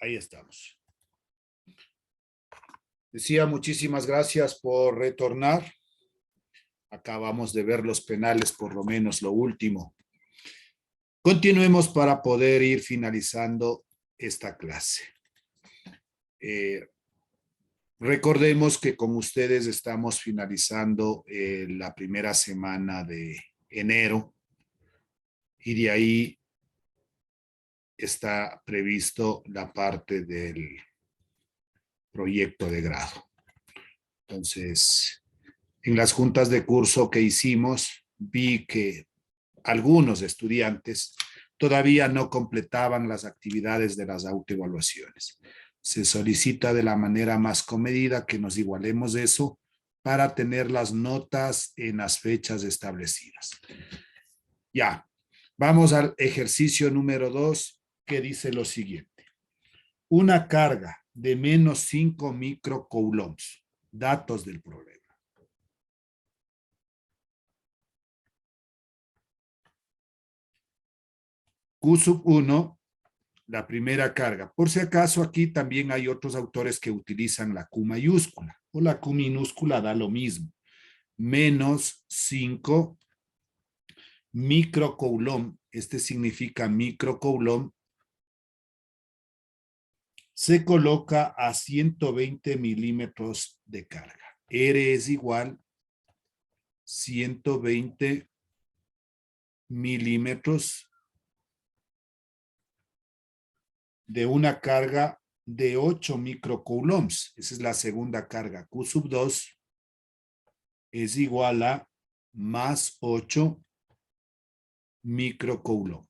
Ahí estamos. Decía, muchísimas gracias por retornar. Acabamos de ver los penales, por lo menos lo último. Continuemos para poder ir finalizando esta clase. Recordemos que con ustedes estamos finalizando la primera semana de enero y de ahí está previsto la parte del proyecto de grado. Entonces, en las juntas de curso que hicimos, vi que algunos estudiantes todavía no completaban las actividades de las autoevaluaciones. Se solicita de la manera más comedida que nos igualemos eso para tener las notas en las fechas establecidas. Ya, vamos al ejercicio número 2, que dice lo siguiente. Una carga de menos 5 microcoulombs. Datos del problema. Q sub 1, la primera carga. Por si acaso, aquí también hay otros autores que utilizan la Q mayúscula o la Q minúscula, da lo mismo. Menos 5 microcoulomb, este significa microcoulomb, se coloca a 120 milímetros de carga. R es igual 120 milímetros de una carga de 8 microcoulombs. Esa es la segunda carga. Q sub 2 es igual a más 8 microcoulomb.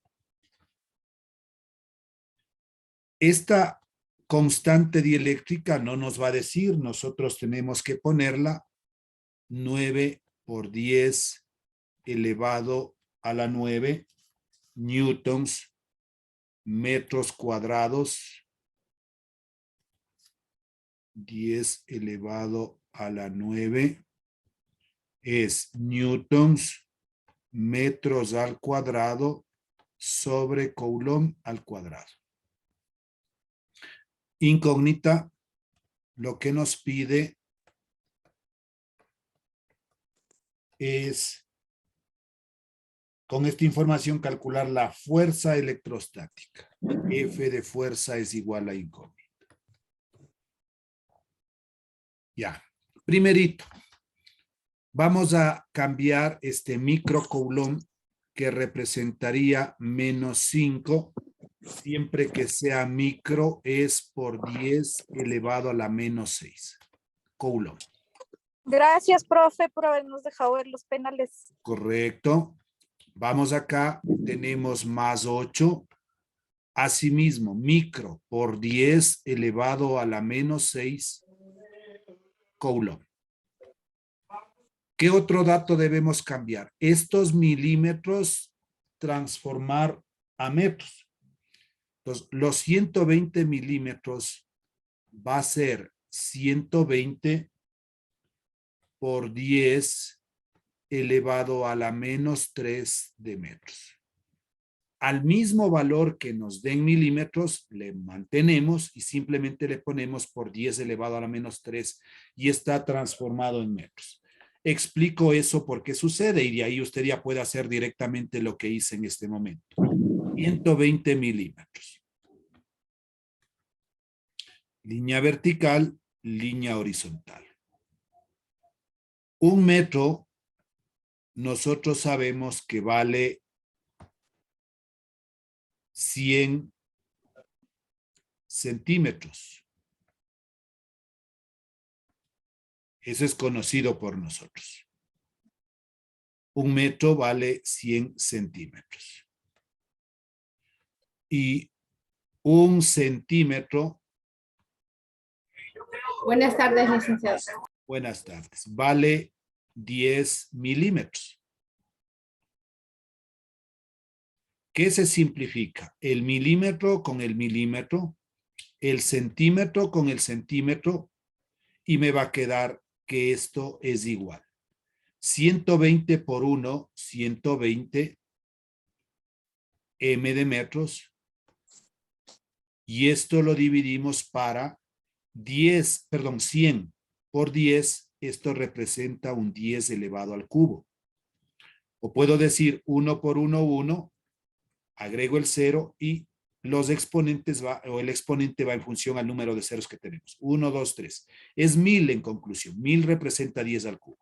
Esta constante dieléctrica no nos va a decir, nosotros tenemos que ponerla 9 por 10 elevado a la 9 newtons metros cuadrados, 10 elevado a la 9 es newtons metros al cuadrado sobre coulomb al cuadrado. Incógnita, lo que nos pide es, con esta información, calcular la fuerza electrostática. F de fuerza es igual a incógnita. Ya, primerito, vamos a cambiar este microcoulomb que representaría menos 5, siempre que sea micro es por 10 elevado a la menos 6. Coulomb. Gracias, profe, por habernos dejado ver los penales. Correcto. Vamos acá, tenemos más 8. Asimismo, micro por 10 elevado a la menos 6 coulomb. ¿Qué otro dato debemos cambiar? Estos milímetros transformar a metros. Entonces, los 120 milímetros va a ser 120 por 10 elevado a la menos 3 de metros. Al mismo valor que nos den milímetros, le mantenemos y simplemente le ponemos por 10 elevado a la menos 3 y está transformado en metros. Explico eso por qué sucede y de ahí usted ya puede hacer directamente lo que hice en este momento. 120 milímetros. Línea vertical, línea horizontal. 1 metro, nosotros sabemos que vale 100 centímetros. Eso es conocido por nosotros. 1 metro vale 100 centímetros. Y 1 centímetro. Buenas tardes, licenciado. Buenas tardes. Vale 10 milímetros. ¿Qué se simplifica? El milímetro con el milímetro, el centímetro con el centímetro, y me va a quedar que esto es igual. 120 por 1, 120 m de metros, Y esto lo dividimos para 100 por 10, esto representa un 10 elevado al cubo. O puedo decir 1 por 1, 1, agrego el 0 y los exponentes el exponente va en función al número de ceros que tenemos. 1, 2, 3. Es 1000 en conclusión. 1000 representa 10 al cubo.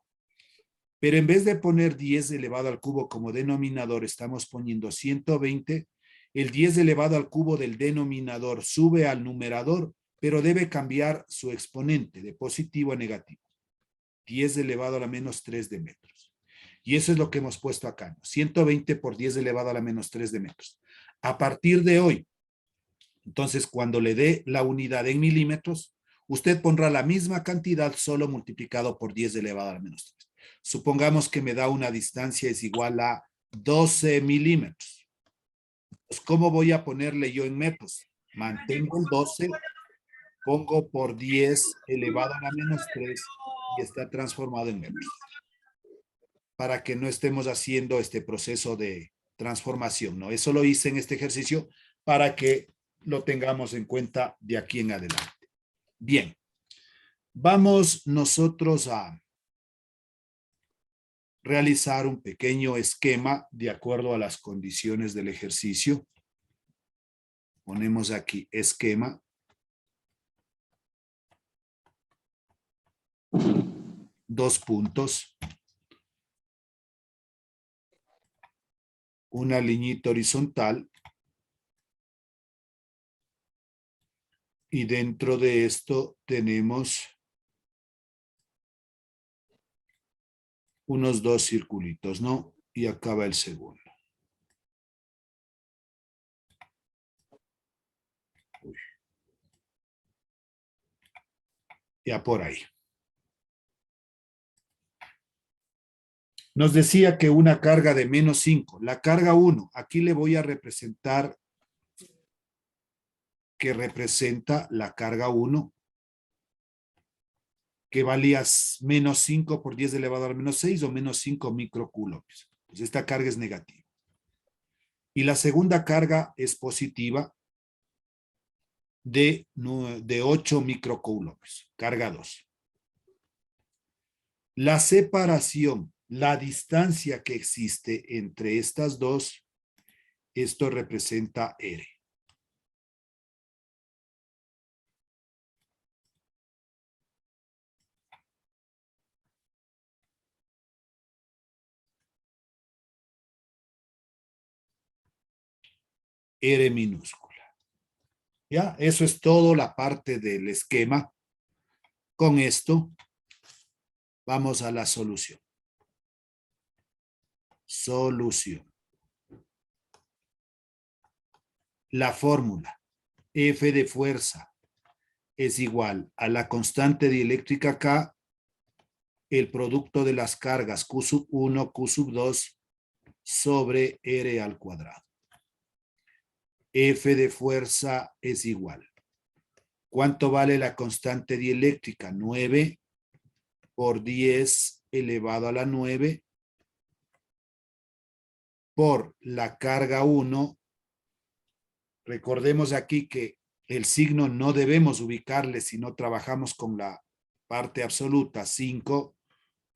Pero en vez de poner 10 elevado al cubo como denominador, estamos poniendo 120. El 10 elevado al cubo del denominador sube al numerador, pero debe cambiar su exponente de positivo a negativo. 10 elevado a la menos 3 de metros. Y eso es lo que hemos puesto acá, ¿no? 120 por 10 elevado a la menos 3 de metros. A partir de hoy, entonces cuando le dé la unidad en milímetros, usted pondrá la misma cantidad solo multiplicado por 10 elevado a la menos 3. Supongamos que me da una distancia es igual a 12 milímetros. Pues, ¿cómo voy a ponerle yo en metros? Mantengo el 12, pongo por 10 elevado a la menos 3 y está transformado en metros. Para que no estemos haciendo este proceso de transformación, ¿no? Eso lo hice en este ejercicio para que lo tengamos en cuenta de aquí en adelante. Bien, vamos nosotros a realizar un pequeño esquema de acuerdo a las condiciones del ejercicio. Ponemos aquí esquema. Dos puntos. Una liñita horizontal. Y dentro de esto tenemos unos dos circulitos, ¿no? Y acaba el segundo. Uy. Ya por ahí. Nos decía que una carga de menos 5, la carga 1, aquí le voy a representar que representa la carga 1, que valía menos 5 por 10 elevado a la menos 6 o menos 5 microcoulombs. Pues esta carga es negativa. Y la segunda carga es positiva de 8 microcoulombs, carga 2. La separación, la distancia que existe entre estas dos, esto representa R. R minúscula. ¿Ya? Eso es todo la parte del esquema. Con esto, vamos a la solución. Solución. La fórmula F de fuerza es igual a la constante dieléctrica K, el producto de las cargas Q sub 1, Q sub 2 sobre R al cuadrado. F de fuerza es igual. ¿Cuánto vale la constante dieléctrica? 9 por 10 elevado a la 9 por la carga 1. Recordemos aquí que el signo no debemos ubicarle si no trabajamos con la parte absoluta. 5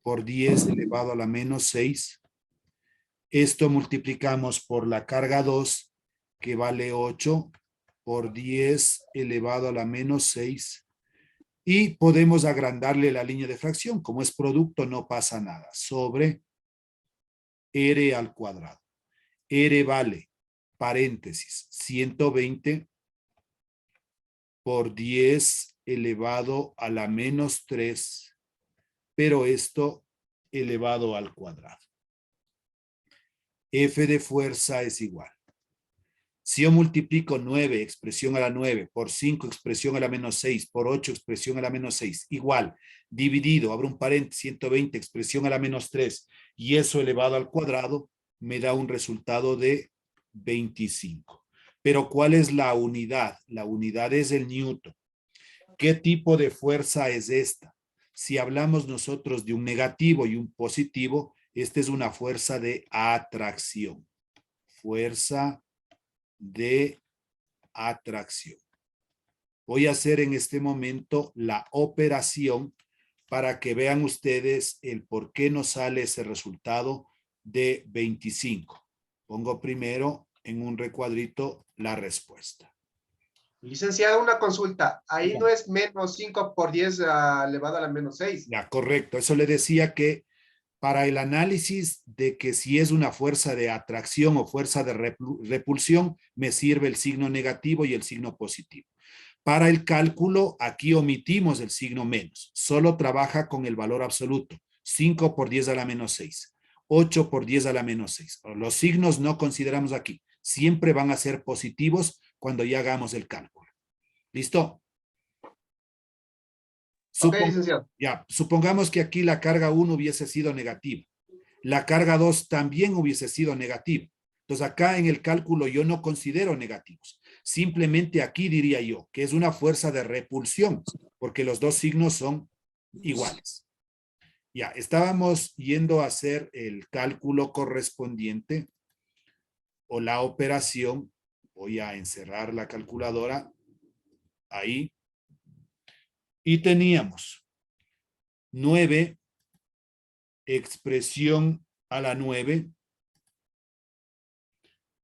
por 10 elevado a la menos 6. Esto multiplicamos por la carga 2, que vale 8 por 10 elevado a la menos 6. Y podemos agrandarle la línea de fracción. Como es producto, no pasa nada. Sobre R al cuadrado. R vale, paréntesis, 120 por 10 elevado a la menos 3, pero esto elevado al cuadrado. F de fuerza es igual. Si yo multiplico 9, expresión a la 9, por 5, expresión a la menos 6, por 8, expresión a la menos 6, igual, dividido, abro un paréntesis, 120, expresión a la menos 3, y eso elevado al cuadrado, me da un resultado de 25. Pero ¿cuál es la unidad? La unidad es el newton. ¿Qué tipo de fuerza es esta? Si hablamos nosotros de un negativo y un positivo, esta es una fuerza de atracción. Fuerza de atracción. Voy a hacer en este momento la operación para que vean ustedes el por qué nos sale ese resultado de 25. Pongo primero en un recuadrito la respuesta. Licenciado, una consulta. Ahí Ya. no es menos 5 por 10 elevado a la menos 6. Ya, correcto. Eso le decía que para el análisis de que si es una fuerza de atracción o fuerza de repulsión, me sirve el signo negativo y el signo positivo. Para el cálculo, aquí omitimos el signo menos. Solo trabaja con el valor absoluto. 5 por 10 a la menos 6. 8 por 10 a la menos 6. Los signos no consideramos aquí. Siempre van a ser positivos cuando ya hagamos el cálculo. ¿Listo? Ok, licenciado. Ya, supongamos que aquí la carga 1 hubiese sido negativa. La carga 2 también hubiese sido negativa. Entonces acá en el cálculo yo no considero negativos. Simplemente aquí diría yo que es una fuerza de repulsión, porque los dos signos son iguales. Ya, estábamos yendo a hacer el cálculo correspondiente o la operación. Voy a encerrar la calculadora ahí. Y teníamos 9, expresión a la 9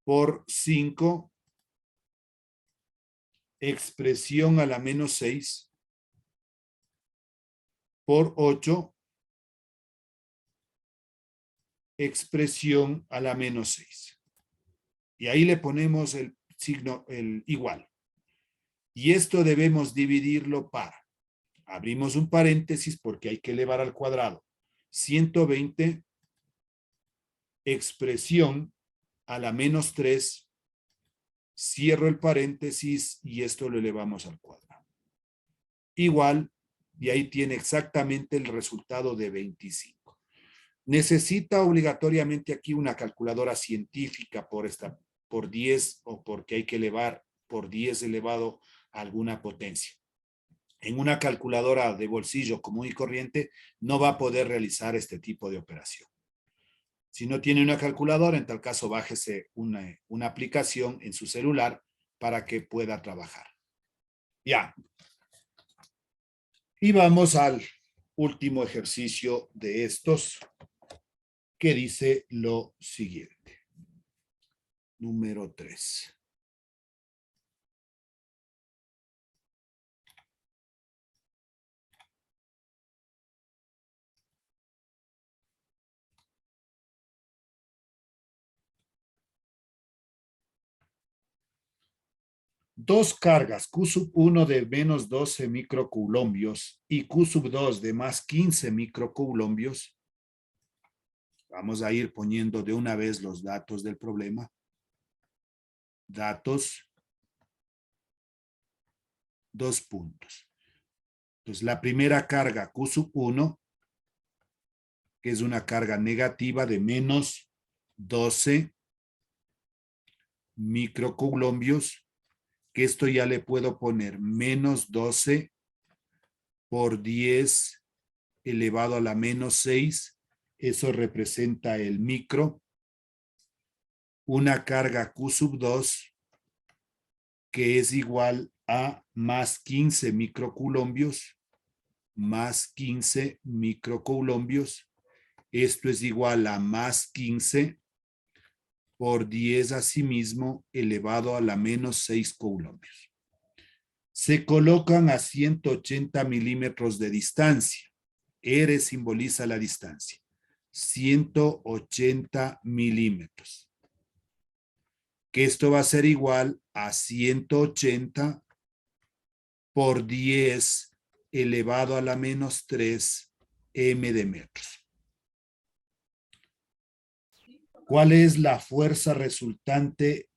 por 5, expresión a la menos 6 por 8, expresión a la menos 6. Y ahí le ponemos el signo, el igual. Y esto debemos dividirlo para, abrimos un paréntesis porque hay que elevar al cuadrado, 120, expresión a la menos 3, cierro el paréntesis y esto lo elevamos al cuadrado. Igual, y ahí tiene exactamente el resultado de 25. Necesita obligatoriamente aquí una calculadora científica por 10 o porque hay que elevar por 10 elevado a alguna potencia. En una calculadora de bolsillo común y corriente no va a poder realizar este tipo de operación. Si no tiene una calculadora, en tal caso bájese una aplicación en su celular para que pueda trabajar. Ya. Y vamos al último ejercicio de estos, que dice lo siguiente. Número 3. Dos cargas Q1 de menos 12 microcoulombios y Q2 de más 15 microcoulombios. Vamos a ir poniendo de una vez los datos del problema. Datos, 2 puntos. Entonces, la primera carga Q1, que es una carga negativa de menos 12 microcoulombios, que esto ya le puedo poner menos 12 por 10 elevado a la menos 6. Eso representa el micro. Una carga Q2 que es igual a más 15 microcoulombios, más 15 microcoulombios. Esto es igual a más 15 por 10 asimismo elevado a la menos 6 coulombios. Se colocan a 180 milímetros de distancia. R simboliza la distancia. 180 milímetros. Que esto va a ser igual a 180 por 10 elevado a la menos 3 m de metros. ¿Cuál es la fuerza resultante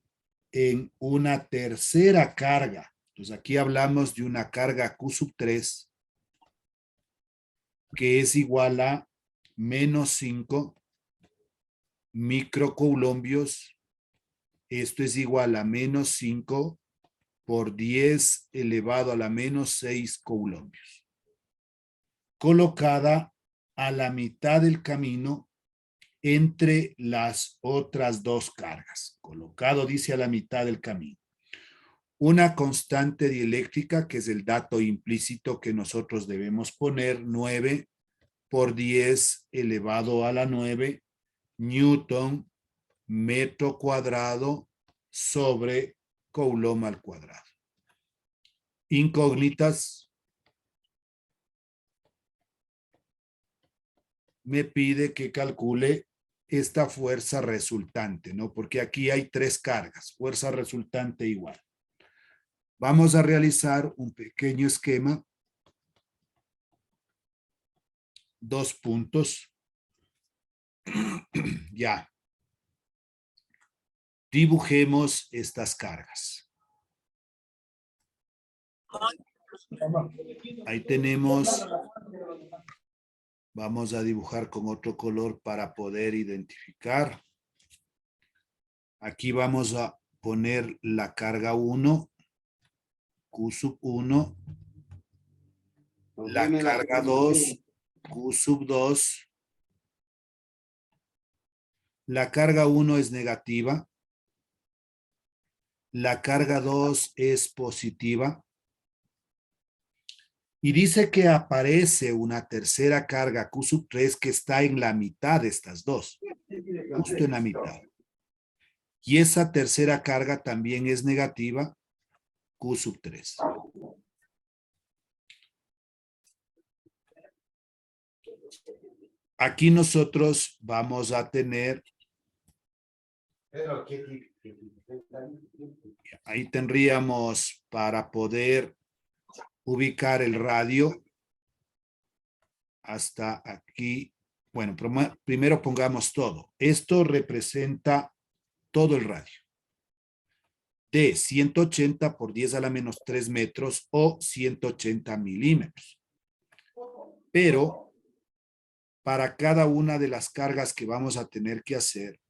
en una tercera carga? Entonces aquí hablamos de una carga Q3 que es igual a menos 5 microcoulombios. Esto es igual a menos 5 por 10 elevado a la menos 6 coulombios. Colocada a la mitad del camino entre las otras dos cargas. Colocado, dice, a la mitad del camino. una constante dieléctrica, que es el dato implícito que nosotros debemos poner, 9 por 10 elevado a la 9 Newton metro cuadrado sobre Coulomb al cuadrado. Incógnitas. Me pide que calcule esta fuerza resultante, ¿no? Porque aquí hay 3 cargas, fuerza resultante igual. Vamos a realizar un pequeño esquema. 2 puntos. Ya. Dibujemos estas cargas. Ahí tenemos. Vamos a dibujar con otro color para poder identificar. Aquí vamos a poner la carga 1, Q sub 1, la carga 2, Q sub 2. La carga 1 es negativa. La carga 2 es positiva. Y dice que aparece una tercera carga Q sub 3 que está en la mitad de estas dos. Justo en la mitad. Y esa tercera carga también es negativa, Q sub 3. Aquí nosotros vamos a tener, ahí tendríamos para poder ubicar el radio hasta aquí. Bueno, primero pongamos todo. Esto representa todo el radio. De 180 por 10 a la menos 3 metros o 180 milímetros. Pero para cada una de las cargas que vamos a tener que hacer,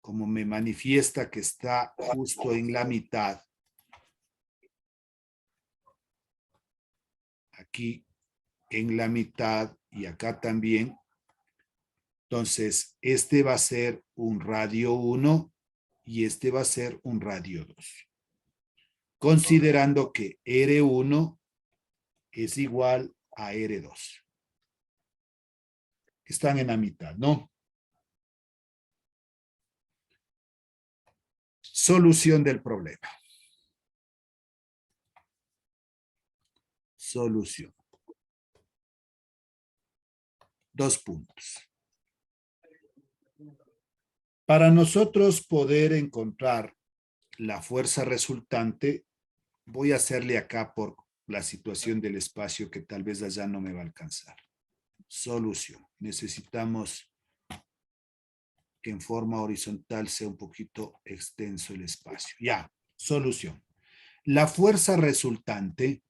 como me manifiesta que está justo en la mitad, aquí en la mitad y acá también, entonces este va a ser un radio 1 y este va a ser un radio 2. Considerando que R1 es igual a R2. Están en la mitad, ¿no? Solución del problema. Solución. 2 puntos. Para nosotros poder encontrar la fuerza resultante, voy a hacerle acá por la situación del espacio que tal vez allá no me va a alcanzar. Solución. Necesitamos que en forma horizontal sea un poquito extenso el espacio. Ya, solución. La fuerza resultante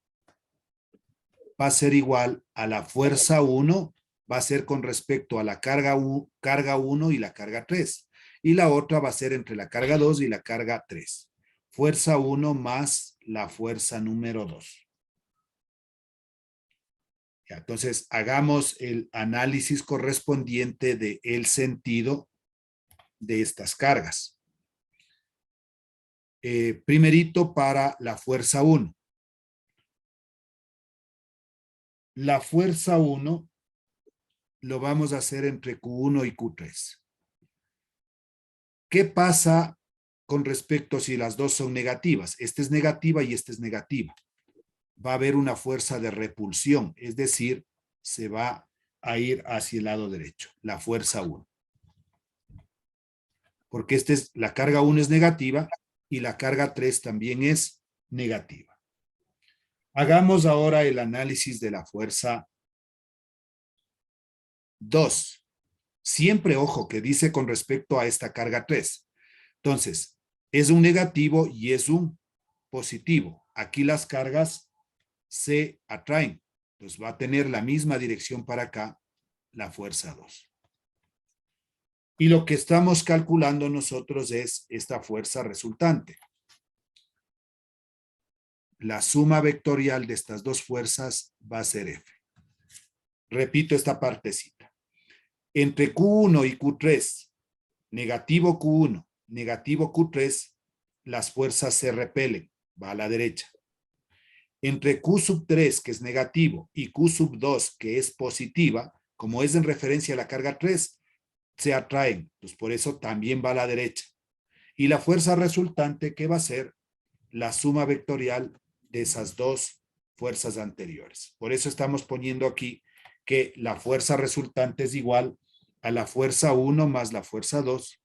va a ser igual a la fuerza 1, va a ser con respecto a la carga 1 y la carga 3. Y la otra va a ser entre la carga 2 y la carga 3. Fuerza 1 más la fuerza número 2. Ya, entonces, hagamos el análisis correspondiente del sentido de estas cargas. Primerito para la fuerza 1. La fuerza 1 lo vamos a hacer entre Q1 y Q3. ¿Qué pasa con respecto si las dos son negativas? Esta es negativa y esta es negativa. Va a haber una fuerza de repulsión, es decir, se va a ir hacia el lado derecho, la fuerza 1. Porque la carga 1 es negativa y la carga 3 también es negativa. Hagamos ahora el análisis de la fuerza 2. Siempre, ojo, que dice con respecto a esta carga 3. Entonces, es un negativo y es un positivo. Aquí las cargas se atraen. Entonces, va a tener la misma dirección para acá, la fuerza 2. Y lo que estamos calculando nosotros es esta fuerza resultante. La suma vectorial de estas dos fuerzas va a ser F. Repito esta partecita. Entre Q1 y Q3, negativo Q1, negativo Q3, las fuerzas se repelen, va a la derecha. Entre Q sub 3, que es negativo, y Q sub 2, que es positiva, como es en referencia a la carga 3, se atraen. Pues por eso también va a la derecha. Y la fuerza resultante, que va a ser la suma vectorial de esas dos fuerzas anteriores. Por eso estamos poniendo aquí que la fuerza resultante es igual a la fuerza 1 más la fuerza 2.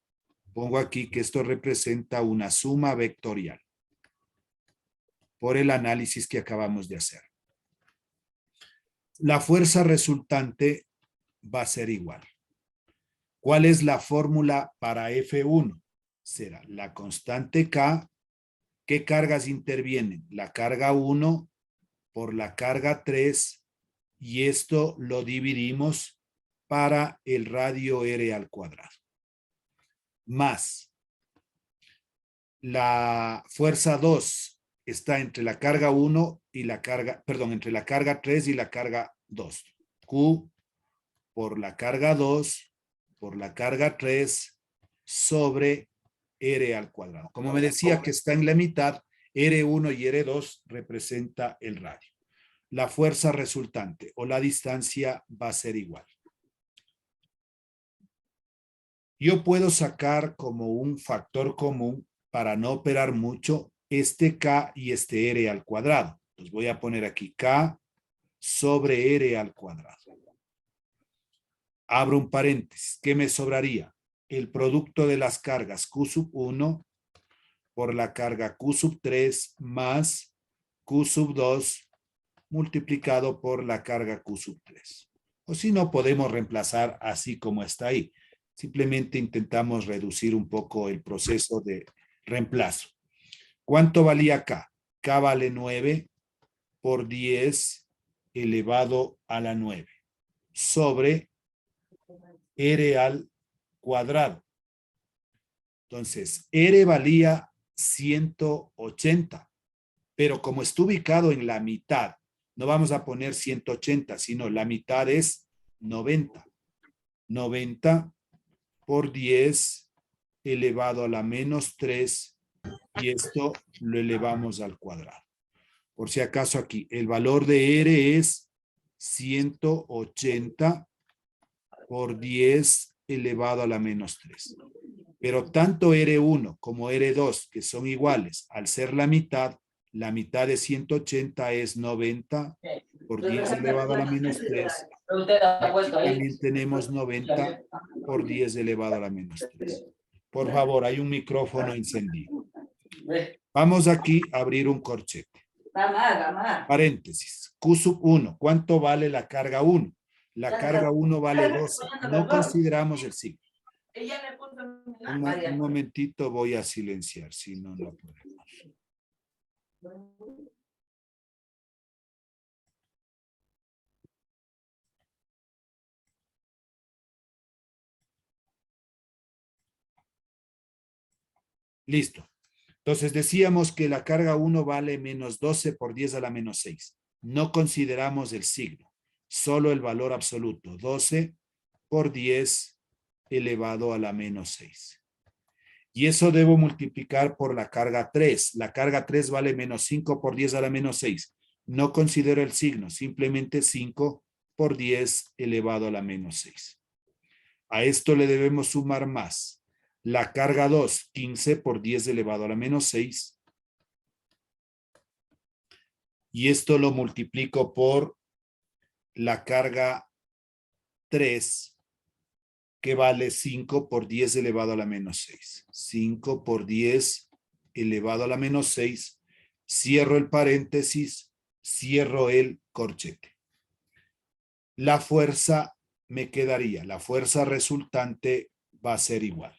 Pongo aquí que esto representa una suma vectorial por el análisis que acabamos de hacer. La fuerza resultante va a ser igual. ¿Cuál es la fórmula para F1? Será la constante K. ¿Qué cargas intervienen? La carga 1 por la carga 3 y esto lo dividimos para el radio R al cuadrado. Más la fuerza 2 está entre la carga 1 y la carga, perdón, entre la carga 3 y la carga 2. Q por la carga 2 por la carga 3 sobre R al cuadrado. Como me decía que está en la mitad, R1 y R2 representa el radio. La fuerza resultante o la distancia va a ser igual. Yo puedo sacar como un factor común para no operar mucho este K y este R al cuadrado. Entonces voy a poner aquí K sobre R al cuadrado. Abro un paréntesis. ¿Qué me sobraría? El producto de las cargas Q sub 1 por la carga Q sub 3 más Q sub 2 multiplicado por la carga Q sub 3. O si no, podemos reemplazar así como está ahí. Simplemente intentamos reducir un poco el proceso de reemplazo. ¿Cuánto valía K? K vale 9 por 10 elevado a la 9 sobre R al cuadrado. Entonces, R valía 180, pero como está ubicado en la mitad, no vamos a poner 180, sino la mitad es 90. 90 por 10 elevado a la menos 3 y esto lo elevamos al cuadrado. Por si acaso aquí, el valor de R es 180 por 10 elevado a la menos 3. Pero tanto R1 como R2, que son iguales, al ser la mitad de 180 es 90 por 10 elevado a la menos 3. Aquí también tenemos 90 por 10 elevado a la menos 3. Por favor, hay un micrófono encendido. Vamos aquí a abrir un corchete. Paréntesis. Q sub 1. ¿Cuánto vale la carga 1? La carga 1 vale 12. No consideramos el signo. Un momentito voy a silenciar, si no, no podemos. Listo. Entonces decíamos que la carga 1 vale menos 12 por 10 a la menos 6. No consideramos el signo, solo el valor absoluto, 12 por 10 elevado a la menos 6. Y eso debo multiplicar por la carga 3. La carga 3 vale menos 5 por 10 a la menos 6. No considero el signo, simplemente 5 por 10 elevado a la menos 6. A esto le debemos sumar más. La carga 2, 15 por 10 elevado a la menos 6. Y esto lo multiplico por la carga 3, que vale 5 por 10 elevado a la menos 6. 5 por 10 elevado a la menos 6. Cierro el paréntesis, cierro el corchete. La fuerza me quedaría, la fuerza resultante va a ser igual.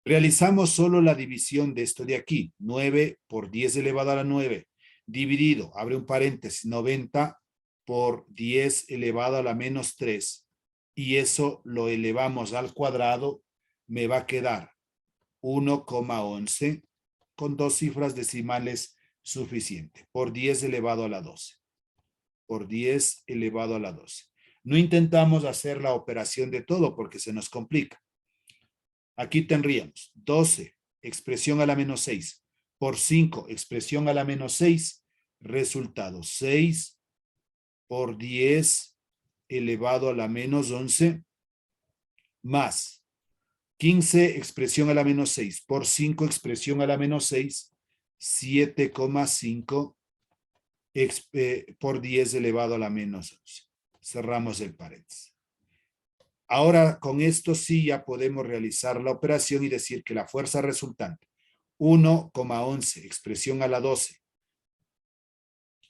Realizamos solo la división de esto de aquí, 9 por 10 elevado a la 9, dividido, abre un paréntesis, 90 por 10 elevado a la menos 3, y eso lo elevamos al cuadrado, me va a quedar 1,11 con dos cifras decimales suficiente, por 10 elevado a la 12, por 10 elevado a la 12. No intentamos hacer la operación de todo porque se nos complica. Aquí tendríamos 12 expresión a la menos 6, por 5, expresión a la menos 6, resultado 6 por 10 elevado a la menos 11, más 15, expresión a la menos 6, por 5, expresión a la menos 6, 7,5 por 10 elevado a la menos 11. Cerramos el paréntesis. Ahora, con esto sí ya podemos realizar la operación y decir que la fuerza resultante, 1,11, expresión a la 12,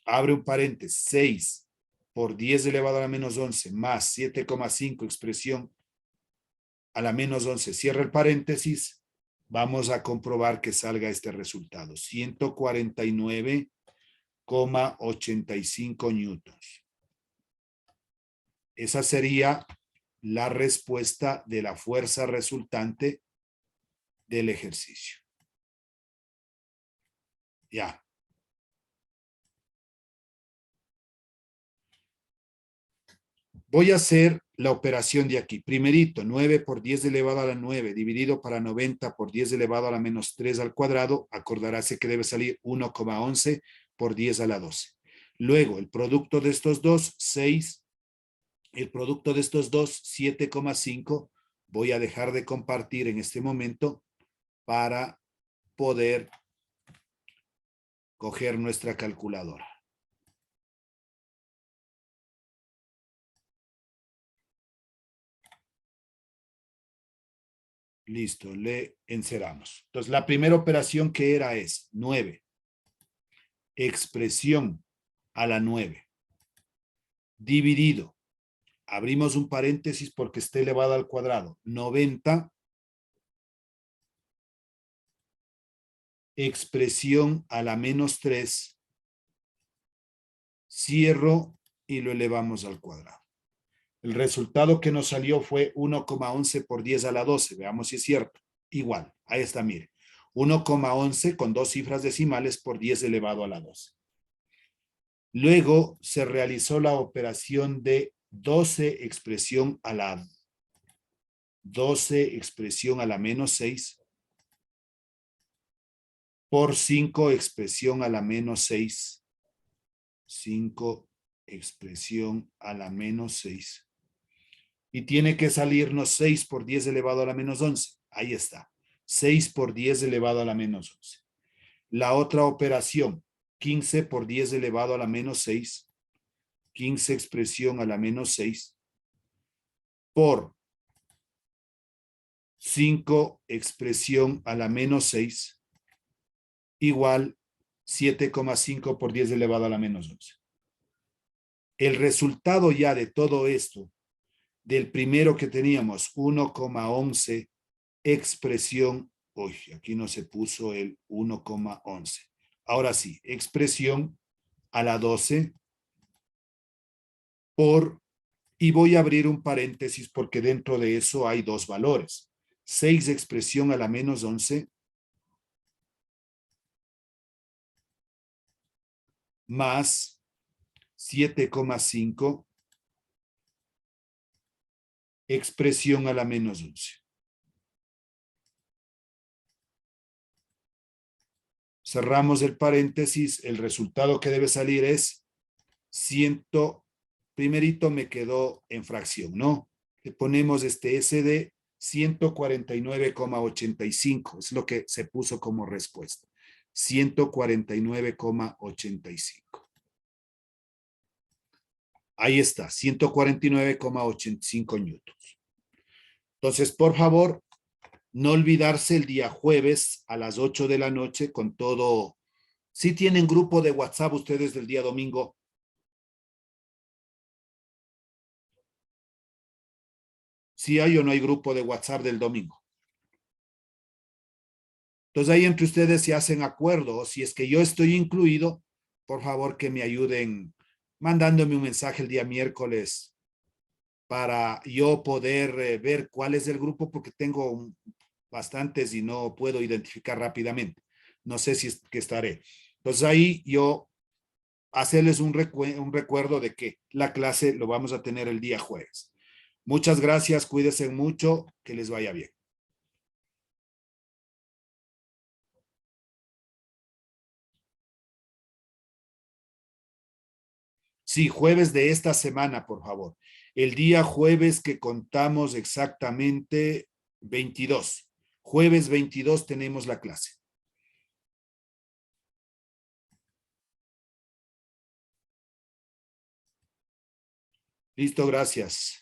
abre un paréntesis, 6 por 10 elevado a la menos 11, más 7,5, expresión a la menos 11, cierra el paréntesis, vamos a comprobar que salga este resultado, 149,85 newtons. Esa sería la respuesta de la fuerza resultante del ejercicio. Ya. Voy a hacer la operación de aquí. Primerito, 9 por 10 elevado a la 9 dividido para 90 por 10 elevado a la menos 3 al cuadrado. Acordaráse que debe salir 1,11 por 10 a la 12. Luego, el producto de estos dos, 6. El producto de estos dos, 7,5. Voy a dejar de compartir en este momento para poder coger nuestra calculadora. Listo, le encerramos. Entonces, la primera operación que era es 9. Expresión a la 9. Dividido. Abrimos un paréntesis porque está elevado al cuadrado. 90. Expresión a la menos 3. Cierro y lo elevamos al cuadrado. El resultado que nos salió fue 1,11 por 10 a la 12. Veamos si es cierto. Igual, ahí está, mire. 1,11 con dos cifras decimales por 10 elevado a la 12. Luego se realizó la operación de 12 expresión a la 12 expresión a la menos 6 por 5 expresión a la menos 6. 5 expresión a la menos 6. Y tiene que salirnos 6 por 10 elevado a la menos 11. Ahí está. 6 por 10 elevado a la menos 11. La otra operación, 15 por 10 elevado a la menos 6. 15 expresión a la menos 6. Por 5 expresión a la menos 6. Igual 7,5 por 10 elevado a la menos 11. El resultado ya de todo esto, del primero que teníamos, 1,11 expresión, uy, aquí no se puso el 1,11. Ahora sí, expresión a la 12 por, y voy a abrir un paréntesis porque dentro de eso hay dos valores. 6 expresión a la menos 11 más 7,5 expresión a la menos 11. Cerramos el paréntesis, el resultado que debe salir es 100, primerito me quedó en fracción, ¿no? Le ponemos este SD 149,85, es lo que se puso como respuesta. 149,85. Ahí está, 149,85 newtons. Entonces, por favor, no olvidarse el día jueves a las 8 de la noche con todo. ¿Sí tienen grupo de WhatsApp ustedes del día domingo? ¿Sí hay o no hay grupo de WhatsApp del domingo? Entonces ahí entre ustedes se hacen acuerdo. Si es que yo estoy incluido, por favor que me ayuden mandándome un mensaje el día miércoles para yo poder ver cuál es el grupo porque tengo bastantes y no puedo identificar rápidamente. No sé si es que estaré. Entonces ahí yo hacerles un recuerdo de que la clase lo vamos a tener el día jueves. Muchas gracias, cuídense mucho, que les vaya bien. Sí, jueves de esta semana, por favor. El día jueves que contamos exactamente 22. Jueves 22 tenemos la clase. Listo, gracias.